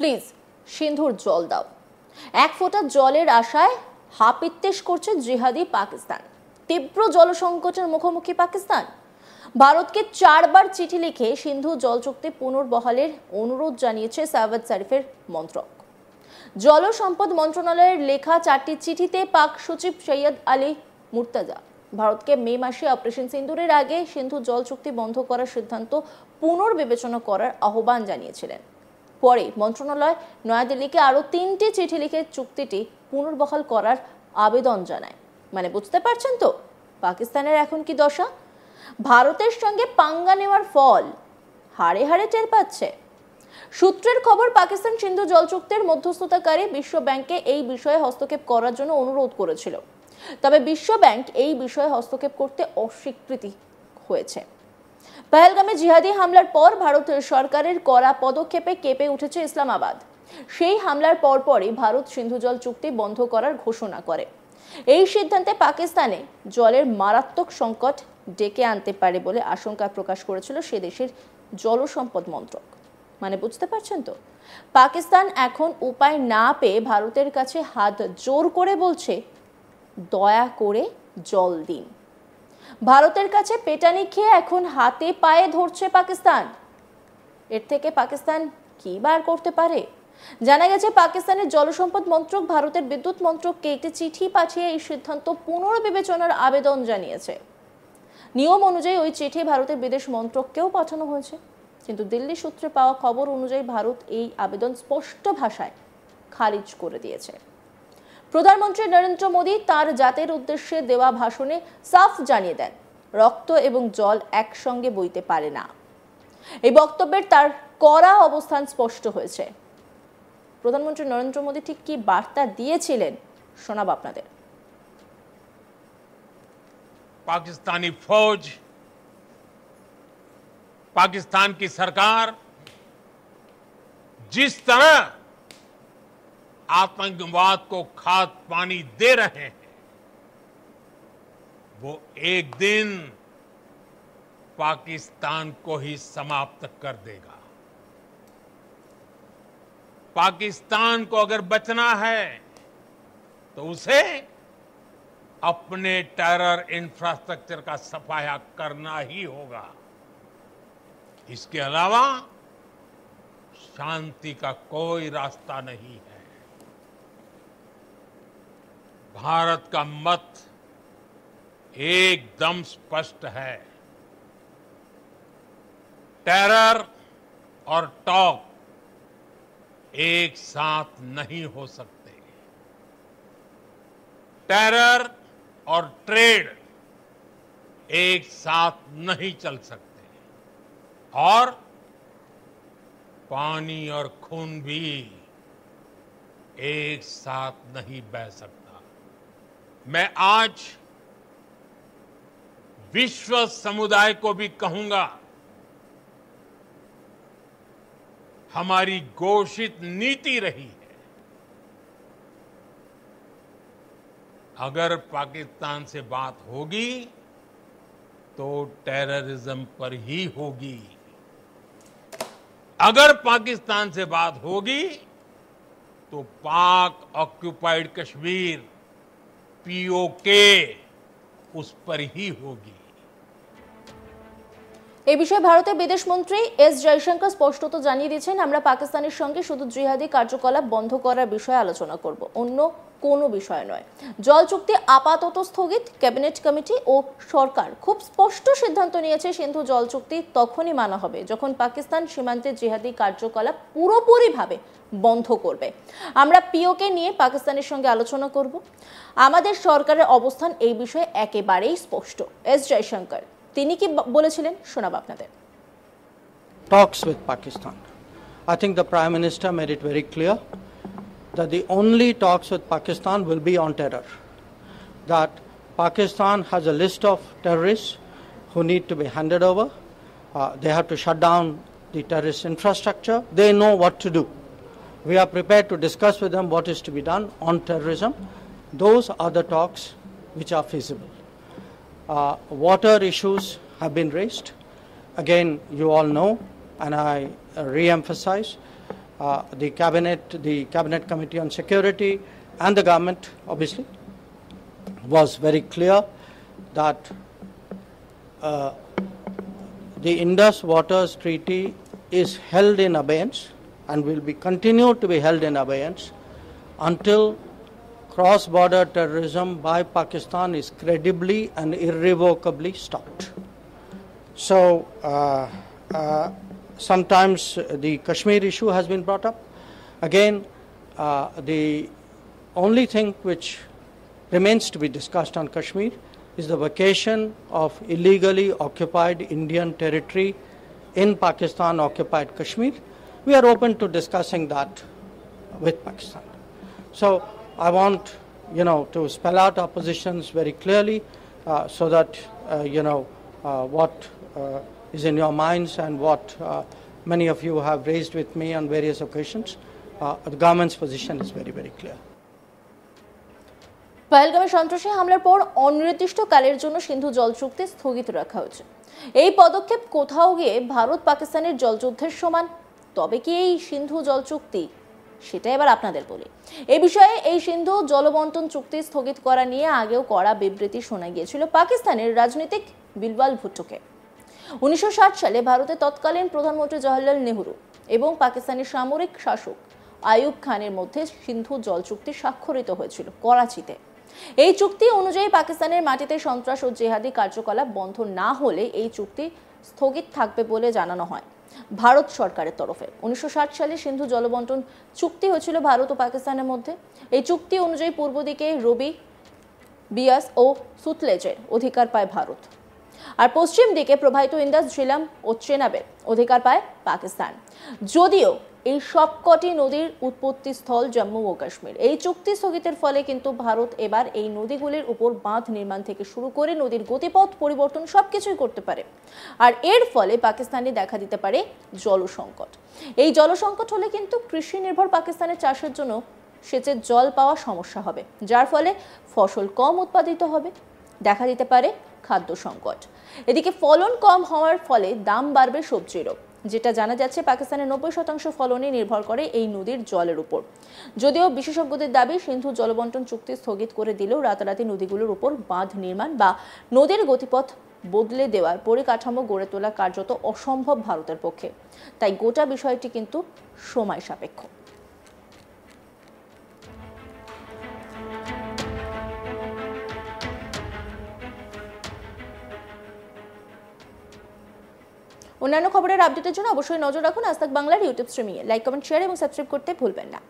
Please সিন্ধুর জল দাও। এক ফোঁটা জলের আশায় হাপিত্তেশ করছে জিহাদি পাকিস্তান। তীব্র জলসংকটের মুখোমুখি পাকিস্তান। ভারতকে 4 বার চিঠি লিখে সিন্ধু জল চুক্তি পুনর্বহালের অনুরোধ জানিয়েছে সাওয়াদ শরীফের মন্ত্রক। জল সম্পদ মন্ত্রণালয়ের লেখা 4টি চিঠিতে পাক সচিব সৈয়দ আলী মুর্তজা ভারতকে মে মাসে অপারেশন সিন্দুরের আগে সিন্ধু জল চুক্তি বন্ধ করার সিদ্ধান্ত পুনর্বিবেচনা করার আহ্বান জানিয়েছিলেন। পরে মন্ত্রণালয় নয়াদিল্লিকে আরো 3টি চিঠি লিখে চুক্তিটি পুনর্বহাল করার আবেদন জানায়। মানে বুঝতে পারছেন তো পাকিস্তানের এখন কি দশা? ভারতের সঙ্গে পাঙ্গা নেওয়ার ফল হাড়ে হাড়ে টের পাচ্ছে। সূত্রের খবর, পাকিস্তান সিন্ধু জল চুক্তির মধ্যস্থতাকারী বিশ্ব ব্যাংককে এই বিষয়ে হস্তক্ষেপ করার জন্য অনুরোধ করেছিল, তবে বিশ্ব ব্যাংক এই বিষয়ে হস্তক্ষেপ করতে অস্বীকৃতি হয়েছে। পহেলগামে জিহাদি হামলার পর ভারত সরকারের কড়া পদক্ষেপে কেঁপে উঠেছে ইসলামাবাদ। সেই হামলার পরপরই ভারত সিন্ধু জল চুক্তি বন্ধ করার ঘোষণা করে। এই সিদ্ধান্তে পাকিস্তানে জলের মারাত্মক সংকট ডেকে আনতে পারে বলে আশঙ্কা প্রকাশ করেছিল সে দেশের জলসম্পদ মন্ত্রক। মানে বুঝতে পারছেন তো পাকিস্তান এখন উপায় না পেয়ে ভারতের কাছে হাত জোর করে বলছে, দয়া করে জল দিন। ভারতের কাছে পেটানি খেয়ে এখন হাতে পায়ে ধরছে পাকিস্তান। এর থেকে পাকিস্তান কি বার করতে পারে? জানা গেছে পাকিস্তানের জলসম্পদ মন্ত্রক ভারতের বিদ্যুৎ মন্ত্রককে একটি চিঠি পাঠিয়ে এই সিদ্ধান্ত পুনর্বিবেচনার আবেদন জানিয়েছে। নিয়ম অনুযায়ী ওই চিঠি ভারতের বিদেশ মন্ত্রককেও পাঠানো হয়েছে, কিন্তু দিল্লি সূত্রে পাওয়া খবর অনুযায়ী ভারত এই আবেদন স্পষ্ট ভাষায় খারিজ করে দিয়েছে। প্রধানমন্ত্রী নরেন্দ্র মোদী তার জাতির উদ্দেশ্যে দেওয়া ভাষণে সাফ জানিয়ে দেন, রক্ত এবং জল একসঙ্গে বইতে পারে না। এই বক্তব্যের তার কড়া অবস্থান স্পষ্ট হয়েছে। প্রধানমন্ত্রী নরেন্দ্র মোদী ঠিক কি বার্তা দিয়েছিলেন শোনাব আপনাদের। पाकिस्तानी फौज, पाकिस्तान की सरकार जिस तरह आतंकवाद को खाद पानी दे रहे हैं, वो एक दिन पाकिस्तान को ही समाप्त कर देगा। पाकिस्तान को अगर बचना है तो उसे अपने टेरर इंफ्रास्ट्रक्चर का सफाया करना ही होगा। इसके अलावा शांति का कोई रास्ता नहीं है। भारत का मत एकदम स्पष्ट है। टेरर और टॉक एक साथ नहीं हो सकते। टेरर और ट्रेड एक साथ नहीं चल सकते, और पानी और खून भी एक साथ नहीं बह सकता। मैं आज विश्व समुदाय को भी कहूंगा, हमारी घोषित नीति रही है, अगर पाकिस्तान से बात होगी तो टेररिज्म पर ही होगी। अगर पाकिस्तान से बात होगी तो पाक ऑक्युपाइड कश्मीर पीओके उस पर ही होगी। এই বিষয়ে ভারতের বিদেশ মন্ত্রী এস জয়শঙ্কর স্পষ্টত জানিয়ে দিয়েছেন, আমরা পাকিস্তানের সঙ্গে শুধু জিহাদি কার্যকলাপ বন্ধ করার বিষয়ে আলোচনা করব, অন্য কোনো বিষয় নয়। জল চুক্তি আপাতত স্থগিত। ক্যাবিনেট কমিটি ও সরকার খুব স্পষ্ট সিদ্ধান্ত নিয়েছে, সিন্ধু জল চুক্তি তখনই মানা হবে যখন পাকিস্তান সীমান্তে জিহাদি কার্যকলাপ পুরোপুরিভাবে বন্ধ করবে। আমরা পিওকে নিয়ে পাকিস্তানের সঙ্গে আলোচনা করব। আমাদের সরকারের অবস্থান এই বিষয়ে একেবারেই স্পষ্ট। এস জয়শঙ্কর তিনি কি বলেছিলেন শোনাব আপনাদের। Talks with Pakistan. I think the Prime Minister made it very clear that the only talks with Pakistan will be on terror. That Pakistan has a list of terrorists who need to be handed over. They have to shut down the terrorist infrastructure. They know what to do. We are prepared to discuss with them what is to be done on terrorism. Those are the talks which are feasible. Water issues have been raised. Again, you all know, and I re-emphasize, the cabinet committee on security, and the government, obviously, was very clear that the Indus Waters Treaty is held in abeyance and will be continued to be held in abeyance until cross-border terrorism by Pakistan is credibly and irrevocably stopped. So sometimes the Kashmir issue has been brought up. Again, the only thing which remains to be discussed on Kashmir is the vacation of illegally occupied Indian territory in Pakistan-occupied Kashmir. We are open to discussing that with Pakistan. So I want, to spell out our positions very clearly so that, what is in your minds and what many of you have raised with me on various occasions. The government's position is very, very clear. পহেলগামে সন্ত্রাসী হামলার পর অনির্দিষ্টকালের জন্য সিন্ধু জল চুক্তি স্থগিত রাখা হয়েছে। এই পদক্ষেপ কোথাও গিয়ে ভারত পাকিস্তানের জলযুদ্ধের সমান। তবে কি এই সিন্ধু জল চুক্তি, সেটা এবার আপনাদের বলি। এই বিষয়ে এই সিন্ধু জলবন্টন চুক্তি স্থগিত করা নিয়ে আগেও কড়া বিবৃতি শোনা গিয়েছিল পাকিস্তানের রাজনীতিক বিলওয়াল ভুট্টোকে। 1960 সালে ভারতের তৎকালীন প্রধানমন্ত্রী জওহরলাল নেহরু এবং পাকিস্তানের সামরিক শাসক আইয়ুব খানের মধ্যে সিন্ধু জল চুক্তি স্বাক্ষরিত হয়েছিল করাচিতে। এই চুক্তি অনুযায়ী পাকিস্তানের মাটিতে সন্ত্রাস ও জিহাদি কার্যকলাপ বন্ধ না হলে এই চুক্তি স্থগিত থাকবে বলে জানানো হয় ভারত সরকারের তরফে। 1960 সালে সিন্ধু জলবন্টন চুক্তি হয়েছিল ভারত ও পাকিস্তানের মধ্যে। এই চুক্তি অনুযায়ী পূর্ব দিকে রবি, বিয়াস ও সুতলেজের অধিকার পায় ভারত, আর পশ্চিম দিকে প্রবাহিত ইন্দাস, ঝিলাম ও চেনাবের অধিকার পায় পাকিস্তান। যদিও এই সবকটি নদীর উৎপত্তি স্থল জম্মু ও কাশ্মীর। এই চুক্তি স্থগিতের ফলে কিন্তু ভারত এবার এই নদীগুলির উপর বাঁধ নির্মাণ থেকে শুরু করে নদীর গতিপথ পরিবর্তন সবকিছুই করতে পারে, আর এর ফলে পাকিস্তানে দেখা দিতে পারে জলসংকট। এই জলসংকট হলে কিন্তু কৃষি নির্ভর পাকিস্তানের চাষের জন্য সেচের জল পাওয়া সমস্যা হবে, যার ফলে ফসল কম উৎপাদিত হবে, দেখা দিতে পারে খাদ্য সংকট। এদিকে ফলন কম হওয়ার ফলে দাম বাড়বে সবজিরও, যেটা জানা যাচ্ছে পাকিস্তানের 90% ফলনই নির্ভর করে এই নদীর জলের উপর। যদিও বিশেষজ্ঞদের দাবি সিন্ধু জলবন্টন চুক্তি স্থগিত করে দিলেও রাতারাতি নদীগুলোর উপর বাঁধ নির্মাণ বা নদীর গতিপথ বদলে দেওয়ার পরিকাঠামো গড়ে তোলা কার্যত অসম্ভব ভারতের পক্ষে। তাই গোটা বিষয়টি কিন্তু সময় সাপেক্ষ। অন্যান্য খবরের আপডেটের জন্য অবশ্যই নজর রাখুন আজ তাক বাংলার ইউটিউব স্ট্রিমিংয়ে। লাইক, কমেন্ট, শেয়ার এবং সাবস্ক্রাইব করতে ভুলবেন না।